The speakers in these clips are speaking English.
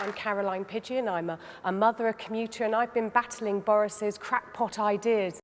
I'm Caroline Pidgeon. I'm a mother, a commuter, and I've been battling Boris's crackpot ideas.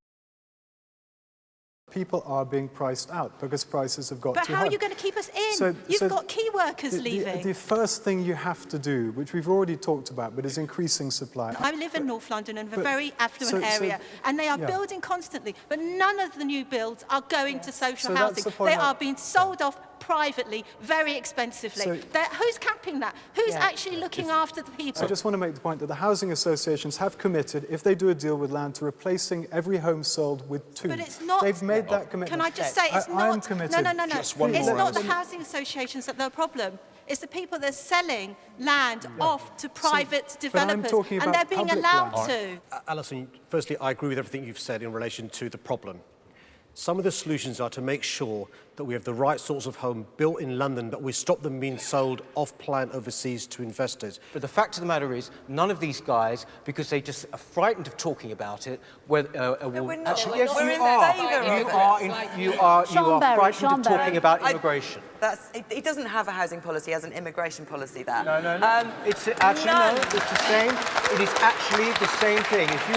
People are being priced out because prices have got too high. But how are you going to keep us in? You've got key workers leaving. The first thing you have to do, which we've already talked about, but is increasing supply. I live in North London, in a very affluent area, and they are building constantly, but none of the new builds are going to social housing. They are being sold off privately, very expensively. Who's capping that? Who's actually looking after the people? I just want to make the point that the housing associations have committed, if they do a deal with land, to replacing every home sold with two. But it's not. They've made that commitment. Can I just say it's not? I'm committed. No. It's not the housing associations that are the problem. It's the people that are selling land off to private developers, and they're being allowed to. Alison, firstly, I agree with everything you've said in relation to the problem. Some of the solutions are to make sure that we have the right sorts of home built in London, that we stop them being sold off-plan overseas to investors. But the fact of the matter is, none of these guys, because they just are frightened of talking about it, will actually. Yes, you are frightened of talking about immigration. He doesn't have a housing policy, he has an immigration policy there. No. It's actually no. It's the same. It is actually the same thing. If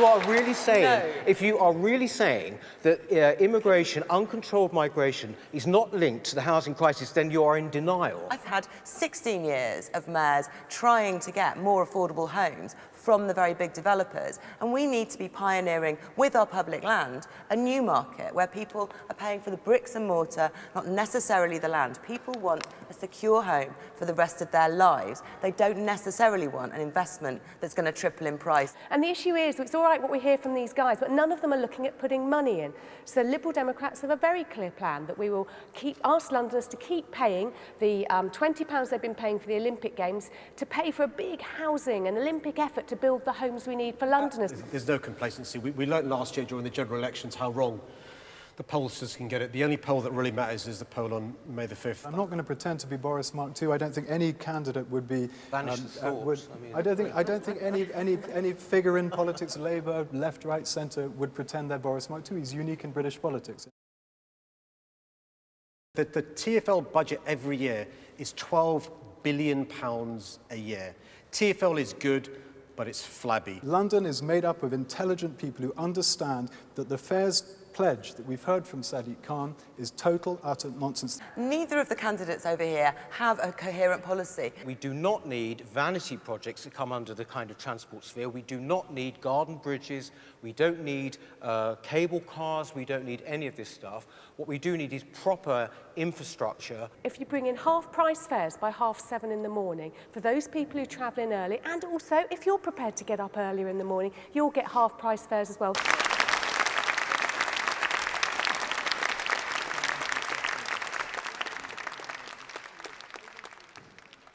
you are really saying that immigration, uncontrolled migration, is not linked to the housing crisis, then you are in denial. I've had 16 years of mayors trying to get more affordable homes from the very big developers, and we need to be pioneering with our public land a new market where people are paying for the bricks and mortar, not necessarily the land. People want a secure home for the rest of their lives. They don't necessarily want an investment that's going to triple in price. And the issue is, it's all right what we hear from these guys, but none of them are looking at putting money in. So Liberal Democrats have a very clear plan that we will ask Londoners to keep paying the £20 they've been paying for the Olympic Games to pay for a big housing and Olympic effort to build the homes we need for Londoners. There's no complacency. We learned last year during the general elections how wrong the pollsters can get it. The only poll that really matters is the poll on May the 5th. I'm not going to pretend to be Boris Mark II. I don't think any candidate would be. I don't think any figure in politics, Labour, left, right, centre, would pretend they're Boris Mark II. He's unique in British politics. The TfL budget every year is £12 billion a year. TfL is good, but it's flabby. London is made up of intelligent people who understand that the fares pledge that we've heard from Sadiq Khan is total, utter nonsense. Neither of the candidates over here have a coherent policy. We do not need vanity projects that come under the kind of transport sphere. We do not need garden bridges. We don't need cable cars. We don't need any of this stuff. What we do need is proper infrastructure. If you bring in half-price fares by 7:30 in the morning for those people who travel in early, and also if you're prepared to get up earlier in the morning, you'll get half-price fares as well.